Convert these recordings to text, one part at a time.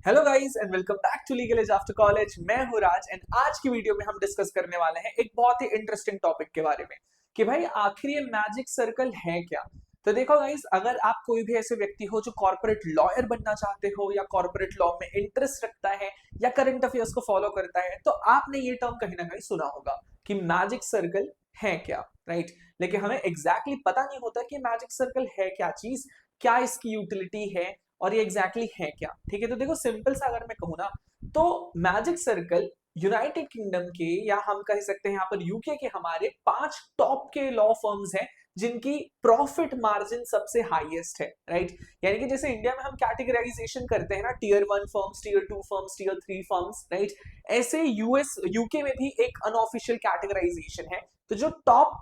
Hello guys and welcome back to legal edge after college. मैं हूं राज and आज की वीडियो में हम डिस्कस करने वाले हैं एक बहुत ही इंटरेस्टिंग टॉपिक के बारे में कि भाई आखिर ये मैजिक सर्कल है क्या। तो देखो गाइस, अगर आप कोई भी ऐसे व्यक्ति हो जो कॉर्पोरेट लॉयर बनना चाहते हो या कॉर्पोरेट लॉ में इंटरेस्ट रखता है या करंट अफेयर्स को फॉलो करता है तो आपने ये टर्म कहीं ना कहीं सुना होगा कि मैजिक सर्कल है क्या, राइट। लेकिन हमें एग्जैक्टली पता नहीं होता कि मैजिक सर्कल है क्या चीज, क्या इसकी यूटिलिटी है और ये एग्जैक्टली है क्या। ठीक है, तो देखो सिंपल सा अगर मैं कहूँ ना तो मैजिक सर्कल यूनाइटेड किंगडम के या हम कह सकते हैं यहाँ पर यूके के हमारे 5 टॉप के लॉ फर्म्स हैं जिनकी प्रॉफिट मार्जिन सबसे हाईएस्ट है, राइट। यानी कि जैसे इंडिया में हम कैटेगराइजेशन करते हैं ना, tier 1 firms, tier 2 firms, tier 3 firms, right. ऐसे यूके में भी एक अनऑफिशियल कैटेगराइजेशन है। तो जो टॉप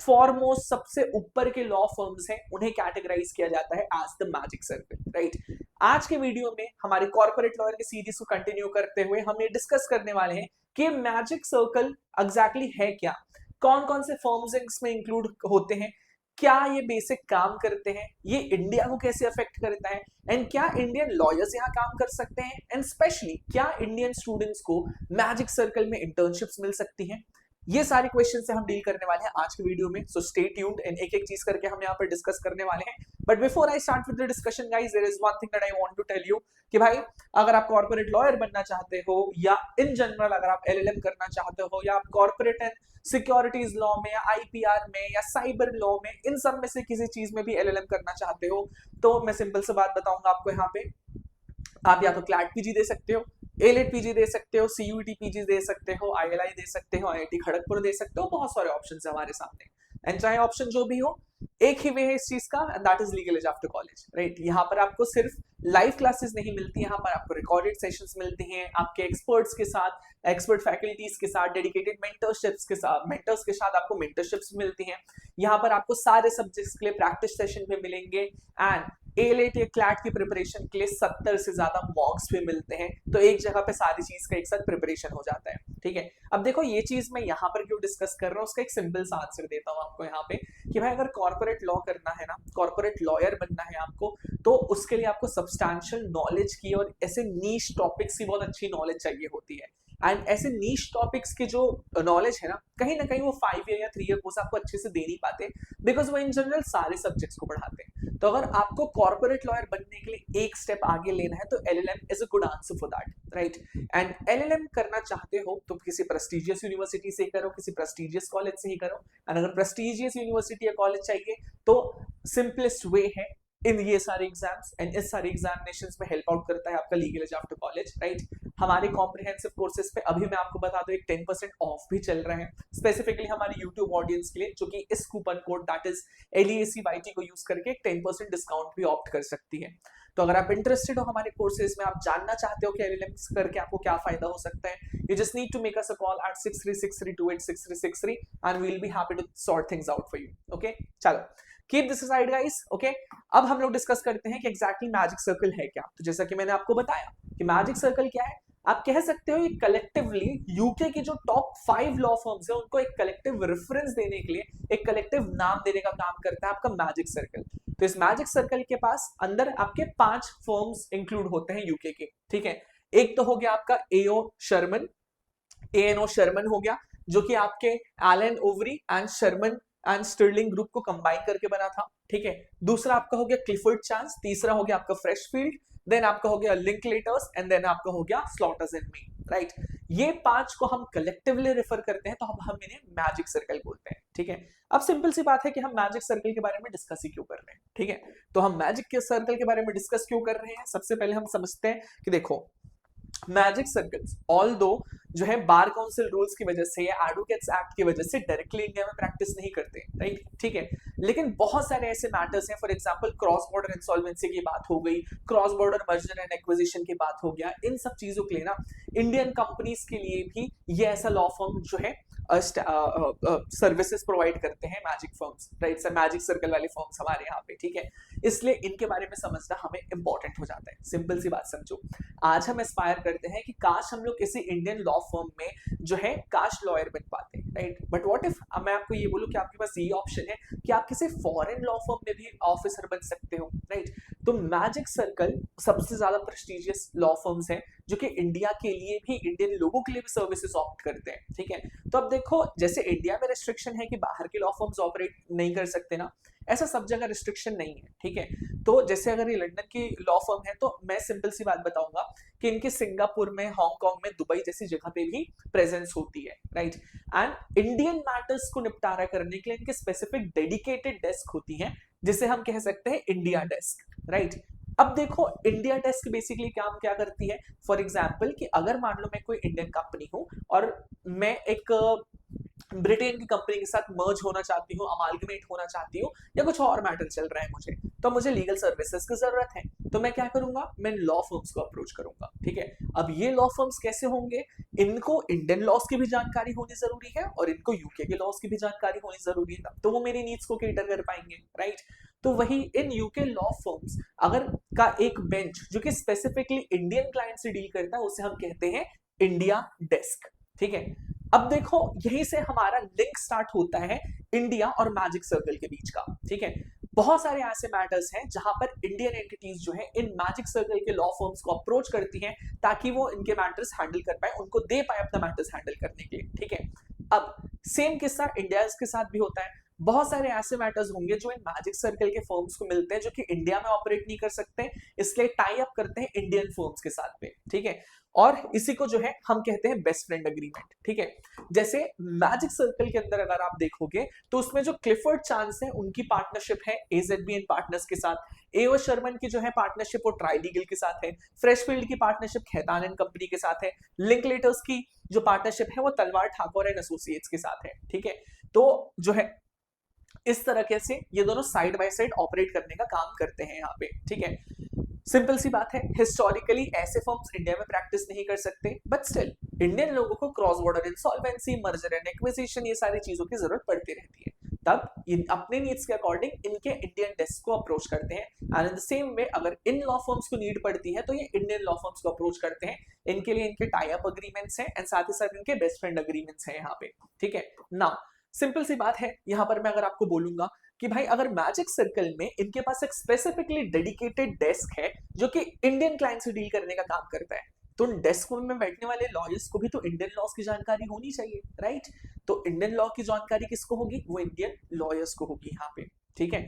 फॉरमोस्ट सबसे ऊपर के लॉ फर्म्स हैं उन्हें कैटेगराइज किया जाता है as the magic circle, right. आज के वीडियो में हमारे कॉर्पोरेट लॉयर की सीरीज को कंटिन्यू करते हुए हम ये डिस्कस करने वाले हैं कि मैजिक सर्कल एग्जैक्टली है क्या, कौन कौन से फर्म्स इसमें इंक्लूड होते हैं, क्या ये बेसिक काम करते हैं, ये इंडिया को कैसे अफेक्ट करता है एंड क्या इंडियन लॉयर्स यहाँ काम कर सकते हैं एंड स्पेशली क्या इंडियन स्टूडेंट्स को मैजिक सर्कल में इंटर्नशिप्स मिल सकती हैं। ये सारे क्वेश्चन से हम डील करने वाले हैं आज की वीडियो में, सो स्टे ट्यून्ड एंड एक एक चीज करके हम यहाँ पर डिस्कस करने वाले हैं। But before I start with the discussion guys, there is one thing that I want to tell you कि भाई अगर आप कॉर्पोरेट लॉयर बनना चाहते हो या इन जनरल अगर आप एलएलएम करना चाहते हो या आप कॉर्पोरेट एंड सिक्योरिटीज लॉ में या आईपीआर में या साइबर लॉ में, इन सब में से किसी चीज में भी एलएलएम करना चाहते हो तो मैं सिंपल सी बात बताऊंगा आपको यहाँ पे, आप या तो क्लैट पीजी दे सकते हो, एलेट पीजी दे सकते हो, सीयूईटी पीजी दे सकते हो, आईएलआई दे सकते हो, आईआईटी खड़गपुर दे सकते हो, बहुत सारे ऑप्शन है हमारे सामने। एंड चाहे ऑप्शन जो भी हो, एक ही वे है इस चीज का and that is legal edge after college, right. यहाँ पर आपको सिर्फ लाइव क्लासेस नहीं मिलती, यहाँ पर आपको रिकॉर्डेड सेशंस मिलती हैं आपके एक्सपर्ट्स के साथ, एक्सपर्ट फैकल्टीज के साथ, डेडिकेटेड मेंटर्स के साथ आपको मेंटरशिप्स मिलती हैं। यहाँ पर आपको सारे सब्जेक्ट्स के लिए प्रैक्टिस सेशन भी मिलेंगे एंड एलेट या क्लैट की प्रिपरेशन के लिए 70 से ज्यादा मॉक्स भी मिलते हैं। तो एक जगह पे सारी चीज का एक साथ प्रिपरेशन हो जाता है, ठीक है। अब देखो ये चीज मैं यहाँ पर क्यों डिस्कस कर रहा हूँ, उसका एक सिंपल सा आंसर देता हूँ आपको यहाँ पे कि भाई अगर कॉर्पोरेट लॉ करना है ना, कॉर्पोरेट लॉयर बनना है आपको, तो उसके लिए आपको सब्सटैंशियल नॉलेज की और ऐसे नीश टॉपिक्स की बहुत अच्छी नॉलेज चाहिए होती है। एंड ऐसे नीश टॉपिक्स की जो नॉलेज है ना कहीं वो 5 ईयर या 3 ईयर कोर्स आपको अच्छे से दे नहीं पाते बिकॉज वो इन जनरल सारे सब्जेक्ट्स को पढ़ाते हैं। तो अगर आपको कॉर्पोरेट लॉयर बनने के लिए एक स्टेप आगे लेना है तो LLM is a good answer for that, right. And LLM करना चाहते हो तो किसी प्रेस्टिजियस यूनिवर्सिटी से ही करो, किसी प्रेस्टिजियस कॉलेज से ही करो। एंड अगर प्रेस्टिजियस यूनिवर्सिटी या कॉलेज चाहिए तो सिंपलेस्ट वे है इन ये सारे एग्जाम्स एंड इस सारे एग्जामिनेशंस में हेल्प आउट करता है आपका legal edge after college, right. हमारे कॉम्प्रिहेंसिव कोर्सेज पे अभी मैं आपको बता दूं एक 10% ऑफ भी चल रहा है स्पेसिफिकली हमारे यूट्यूब ऑडियंस के लिए, जो कि इस coupon code that is LEACYT को यूज करके 10% डिस्काउंट भी ऑप्ट कर सकती है। तो अगर आप इंटरेस्टेड हो हमारे कोर्सेज में, आप जानना चाहते हो कि एलएलएम करके आपको क्या फायदा हो सकता है, you just need to make us a call at 6363286363 and we will be happy to sort things out for you. Okay, चलो keep this aside guys. Okay, अब हम लोग डिस्कस करते हैं कि एग्जैक्टली मैजिक सर्कल है क्या। तो जैसा कि मैंने आपको बताया कि मैजिक सर्कल क्या है, आप कह सकते हो ये कलेक्टिवली यूके की जो टॉप 5 लॉ फर्म्स है उनको एक कलेक्टिव रेफरेंस देने के लिए, एक कलेक्टिव नाम देने का काम करता है आपका मैजिक सर्कल। तो इस मैजिक सर्कल के पास अंदर आपके 5 फर्म्स इंक्लूड होते हैं यूके के, ठीक है। एक तो हो गया आपका ANO शर्मन हो गया, जो कि आपके Allen Overy and Shearman and Sterling group को कंबाइन करके बना था, ठीक है। दूसरा आपका हो गया क्लिफर्ड चांस, तीसरा हो गया आपका फ्रेशफील्ड, देन आपका हो गया लिंकलेटर्स एंड देन आपका हो गया स्लॉटर्स एंड मी, राइट। ये 5 को हम कलेक्टिवली रेफर करते हैं तो हम इन्हें मैजिक सर्कल बोलते हैं, ठीक है। अब सिंपल सी बात है कि हम मैजिक सर्कल के बारे में डिस्कस ही क्यों कर रहे हैं, ठीक है। तो हम मैजिक के सर्कल के बारे में डिस्कस क्यों कर रहे हैं, सबसे पहले हम समझते हैं कि देखो मैजिक सर्कल्स ऑल्दो जो है बार काउंसिल रूल्स की वजह से या एडवोकेट्स एक्ट की वजह से डायरेक्टली इंडिया में प्रैक्टिस नहीं करते, राइट, ठीक है। लेकिन बहुत सारे ऐसे मैटर्स हैं, for example cross border insolvency की बात हो गई, cross border merger and acquisition की बात हो गया, इन सब चीजों के लिए ना इंडियन कंपनीज के लिए भी ये ऐसा लॉ फर्म जो है सर्विसेज प्रोवाइड करते हैं, magic firms, right sir, magic circle वाले फर्म्स हमारे यहाँ पे, ठीक है। इसलिए इनके बारे में समझना हमें इंपॉर्टेंट हो जाता है। सिंपल सी बात समझो, आज हम एस्पायर करते हैं कि काश हम लोग किसी इंडियन लॉ फर्म में जो है काश लॉयर बन पाते, राइट। बट व्हाट इफ मैं आपको ये बोलूं कि आपके पास ये ऑप्शन है कि आप किसी फॉरेन लॉ फर्म में भी ऑफिसर बन सकते हो, राइट। तो मैजिक सर्कल सबसे ज्यादा प्रेस्टिजियस लॉ फर्म्स हैं जो कि इंडिया के लिए भी, इंडियन लोगों के लिए भी सर्विसेज ऑप्ट करते हैं, ठीक है। तो अब देखो, जैसे इंडिया में रिस्ट्रिक्शन है कि बाहर के लॉ फर्म्स ऑपरेट नहीं कर सकते ना, ऐसा सब जगह रिस्ट्रिक्शन नहीं है, ठीक है। तो जैसे अगर ये लंदन की लॉ फर्म है तो मैं सिंपल सी बात बताऊंगा कि इनके सिंगापुर में, हांगकांग में, दुबई जैसी जगह पे भी प्रेजेंस होती है, राइट। एंड इंडियन मैटर्स को निपटारा करने के लिए इनके स्पेसिफिक डेडिकेटेड डेस्क होती है, जिसे हम कह सकते हैं इंडिया डेस्क, राइट। अब देखो, इंडिया डेस्क बेसिकली काम क्या करती है। फॉर एग्जाम्पल कि अगर मान लो मैं कोई इंडियन कंपनी हूं और मैं एक ब्रिटेन की कंपनी के साथ मर्ज होना चाहती हूँ, अमालगमेट होना चाहती हूँ, या कुछ और मैटर चल रहा है मुझे, तो मुझे लीगल सर्विसेज की जरूरत है। तो मैं क्या करूंगा, मैं लॉ फर्म्स को अप्रोच करूंगा, ठीक है। अब ये लॉ फर्म्स कैसे होंगे, इनको इंडियन लॉज की भी जानकारी होनी जरूरी है और इनको यूके के लॉज की भी जानकारी होनी जरूरी है, तो वो मेरी नीड्स को केटर कर पाएंगे, राइट। तो वही इन यूके लॉ फर्म्स अगर का एक बेंच जो कि स्पेसिफिकली इंडियन क्लाइंट से डील करता है, उसे हम कहते हैं इंडिया डेस्क, ठीक है। अब देखो, यहीं से हमारा लिंक स्टार्ट होता है इंडिया और मैजिक सर्कल के बीच का, ठीक है। बहुत सारे ऐसे मैटर्स हैं जहां पर इंडियन एंटिटीज जो है इन मैजिक सर्कल के लॉ फर्म्स को अप्रोच करती हैं ताकि वो इनके मैटर्स हैंडल कर पाए, उनको दे पाए अपना मैटर्स हैंडल करने के लिए, ठीक है। अब सेम किस्सा इंडिया के साथ भी होता है। बहुत सारे ऐसे मैटर्स होंगे जो इन मैजिक सर्कल के फर्म्स को मिलते हैं जो कि इंडिया में ऑपरेट नहीं कर सकते, इसलिए टाई अप करते हैं इंडियन फर्म्स के साथ में, ठीक है। और इसी को जो है हम कहते हैं बेस्ट फ्रेंड अग्रीमेंट, ठीक है। जैसे मैजिक सर्कल के अंदर अगर आप देखोगे तो उसमें जो क्लिफर्ड चांस है उनकी पार्टनरशिप है एजेडबी एंड पार्टनर्स के साथ, एओ शर्मन की जो है पार्टनरशिप वो ट्राई लीगल के साथ है, फ्रेशफील्ड की पार्टनरशिप खैतान एंड कंपनी के साथ है, लिंकलेटर्स की जो पार्टनरशिप है वो तलवार ठाकुर एंड एसोसिएट्स के साथ है, ठीक है। तो जो है इस तरह से ये दोनों साइड बाय साइड ऑपरेट करने का काम करते हैं यहाँ पे, ठीक है। सिंपल सी बात है, हिस्टोरिकली ऐसे फर्म्स इंडिया में प्रैक्टिस नहीं कर सकते, बट स्टिल इंडियन लोगों को cross border insolvency, merger and acquisition, ये सारी चीजों की जरूरत पड़ती रहती है। तब ये अपने नीड्स के अकॉर्डिंग इनके इंडियन डेस्क को अप्रोच करते हैं, and in the same way अगर इन लॉ फर्म्स को नीड पड़ती है तो ये इंडियन लॉ फर्म्स को अप्रोच करते हैं। इनके लिए इनके टाई अप अग्रीमेंट्स हैं एंड साथ ही साथ इनके बेस्ट फ्रेंड अग्रीमेंट्स हैं यहाँ पे, ठीक है। नाउ सिंपल सी बात है, यहाँ पर मैं अगर आपको बोलूंगा कि भाई अगर मैजिक सर्कल में इनके पास एक स्पेसिफिकली डेडिकेटेड डेस्क है जो कि इंडियन क्लाइंट से डील करने का काम करता है, तो उन डेस्क में बैठने वाले लॉयर्स को भी तो इंडियन लॉज की जानकारी होनी चाहिए, राइट। तो इंडियन लॉ की जानकारी किसको होगी, वो इंडियन लॉयर्स को होगी यहाँ पे, ठीक है।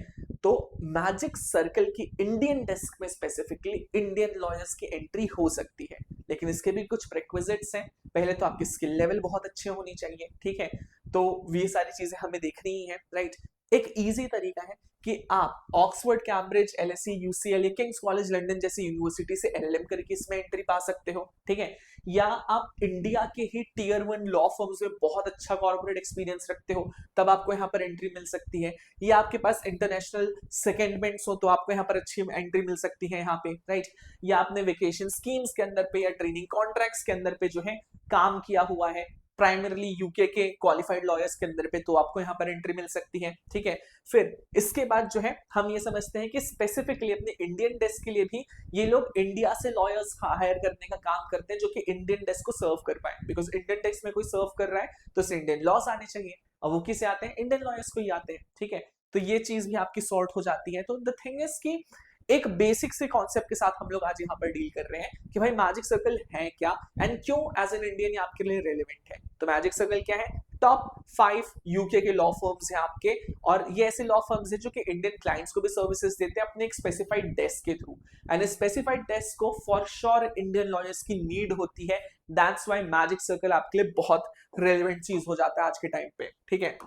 तो मैजिक सर्कल की इंडियन डेस्क में स्पेसिफिकली इंडियन लॉयर्स की एंट्री हो सकती है, लेकिन इसके भी कुछ प्रेक्विजिट्स हैं। पहले तो आपकी स्किल लेवल बहुत अच्छे होनी चाहिए, ठीक है। तो ये सारी चीजें हमें देखनी ही है, राइट। एक इजी तरीका है कि आप ऑक्सफोर्ड, कैम्ब्रिज, एलएसई, यूसीएल या किंग्स कॉलेज लंदन जैसी यूनिवर्सिटी से एलएलएम करके इसमें एंट्री पा सकते हो, ठीक है। या आप इंडिया के ही टियर 1 लॉ फर्म्स में बहुत अच्छा कॉर्पोरेट एक्सपीरियंस रखते हो, तब आपको यहाँ पर एंट्री मिल सकती है। या आपके पास इंटरनेशनल सेकेंडमेंट्स हो तो आपको यहाँ पर अच्छी एंट्री मिल सकती है यहाँ पे, राइट। या आपने वेकेशन स्कीम्स के अंदर पे या ट्रेनिंग कॉन्ट्रैक्ट्स के अंदर पे जो है काम किया हुआ है प्राइमरली यूके के क्वालिफाइड लॉयर्स के अंदर पे, तो आपको यहाँ पर एंट्री मिल सकती है, ठीक है। फिर इसके बाद जो है हम ये समझते हैं कि स्पेसिफिकली अपने इंडियन डेस्क के लिए भी ये लोग इंडिया से लॉयर्स हायर करने का काम करते हैं जो कि इंडियन डेस्क को सर्व कर पाए, बिकॉज इंडियन डेस्क में कोई सर्व कर रहा है तो उसे इंडियन लॉस आने चाहिए, और वो किसे आते हैं, इंडियन लॉयर्स को ही आते हैं, ठीक है। तो ये चीज भी आपकी सॉर्ट हो जाती है। तो द थिंग इज कि एक बेसिक से कॉन्सेप्ट के साथ हम लोग आज यहाँ पर डील कर रहे हैं कि भाई मैजिक सर्कल है क्या एंड क्यों एज एन इंडियन ये आपके लिए रेलेवेंट है। तो मैजिक सर्कल क्या है, टॉप 5 यूके के लॉ फर्म्स हैं आपके, और ये ऐसे लॉ फर्म्स हैं जो कि इंडियन क्लाइंट्स को भी सर्विसेज देते हैं अपने एक स्पेसिफाइड डेस्क के थ्रू, एंड स्पेसिफाइड डेस्क को फॉर श्योर इंडियन लॉयर्स की नीड होती है। दैट्स व्हाई मैजिक सर्कल आपके लिए बहुत रेलेवेंट चीज हो जाता है आज के टाइम पे, ठीक है।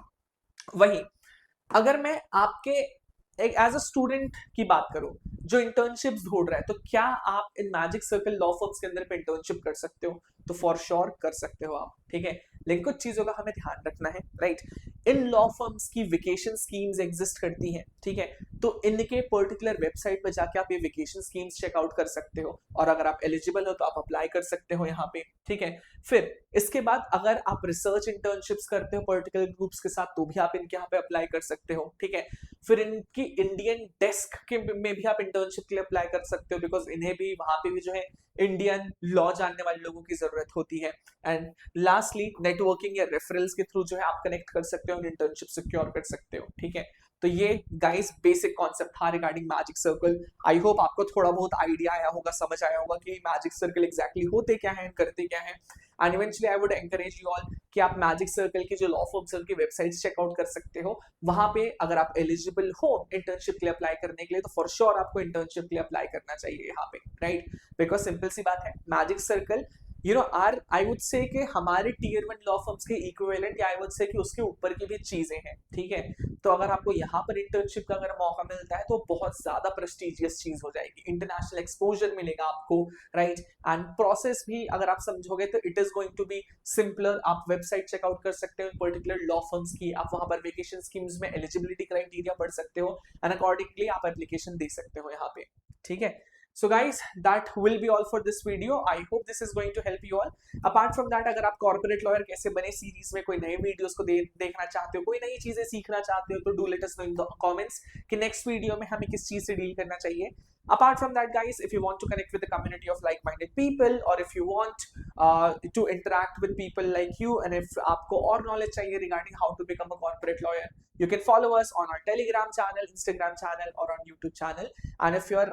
वही अगर मैं आपके एक एज अ स्टूडेंट की बात करूं जो इंटर्नशिप्स ढूंढ रहा है, तो क्या आप in magic circle law firms के अंदर पे इंटर्नशिप कर सकते हो, तो फॉर श्योर कर सकते हो आप, ठीक है। लेकिन कुछ चीजों का हमें ध्यान रखना है, राइट। इन लॉ फर्म्स की वेकेशन स्कीम्स एग्जिस्ट करती हैं, ठीक है। तो इनके पर्टिकुलर वेबसाइट पर जाके आप ये वेकेशन स्कीम्स चेकआउट कर सकते हो, और अगर आप एलिजिबल हो तो आप अप्लाई कर सकते हो यहाँ पे, ठीक है। फिर इसके बाद अगर आप रिसर्च इंटर्नशिप्स करते हो पर्टिकुलर ग्रुप्स के साथ, तो भी आप इनके यहाँ पे अप्लाई कर सकते हो, ठीक है। फिर इनकी इंडियन डेस्क के में भी आप इंटर्नशिप के लिए अप्लाई कर सकते हो, बिकॉज इन्हें भी वहां पे भी जो है इंडियन लॉ जानने वाले लोगों की जरूरत होती है। एंड लास्टली नेटवर्किंग या रेफरल्स के थ्रू जो है आप कनेक्ट कर सकते हो और इंटर्नशिप सिक्योर कर सकते हो। ठीक है, तो ये गाइस बेसिक कॉन्सेप्ट था regarding magic circle. I hope आपको थोड़ा बहुत आइडिया आया होगा, समझ आया होगा कि मैजिक सर्कल एग्जैक्टली होते क्या है, करते क्या है। And eventually I would encourage you all कि आप मैजिक सर्कल की जो लॉ फर्म्स की वेबसाइट्स चेकआउट कर सकते हो। वहां पे अगर आप एलिजिबल हो इंटर्नशिप के लिए अप्लाई करने के लिए, तो फॉर श्योर आपको इंटर्नशिप के लिए अप्लाई करना चाहिए यहाँ पे, राइट। बिकॉज सिंपल सी बात है, magic circle are I would say कि हमारे टीयर 1 लॉ फर्म्स के इक्विवेलेंट, या आई वुड से कि उसके ऊपर की भी चीजें हैं। ठीक है, तो अगर आपको यहाँ पर इंटर्नशिप का अगर मौका मिलता है तो बहुत ज्यादा प्रेस्टिजियस चीज हो जाएगी, इंटरनेशनल एक्सपोजर मिलेगा आपको, राइट। एंड प्रोसेस भी अगर आप समझोगे तो it is going to be simpler. आप वेबसाइट चेकआउट कर सकते हो पर्टिकुलर लॉ फर्म्स की, आप वहां पर वेकेशन स्कीम्स में एलिजिबिलिटी क्राइटेरिया पढ़ सकते हो, एंड अकॉर्डिंगली आप एप्लीकेशन दे सकते हो यहाँ पे। ठीक है, so guys that will be all for this video. I hope this is going to help you all. apart from that, अगर आप कॉर्पोरेट लॉयर कैसे बने सीरीज में कोई नए वीडियोस को देखना चाहते हो, कोई नई चीजें सीखना चाहते हो, तो do let us know in the comments कि नेक्स्ट वीडियो में हमें किस चीज से डील करना चाहिए। apart from that guys, if you want to connect with the community of like-minded people, or if you want to interact with people like you, and if आपको और knowledge चाहिए regarding how to become a corporate lawyer, you can follow us on our Telegram channel, Instagram channel, or on YouTube channel. And if you are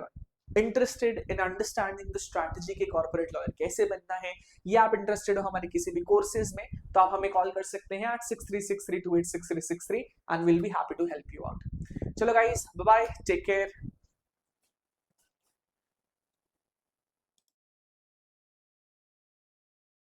interested in understanding the strategy के corporate lawyer कैसे बनना है, या आप interested हो हमारे किसी भी कोर्सेज में, तो आप हमें कॉल कर सकते हैं at 6363286363 and will be happy to help you out. चलो guys, bye bye, take care.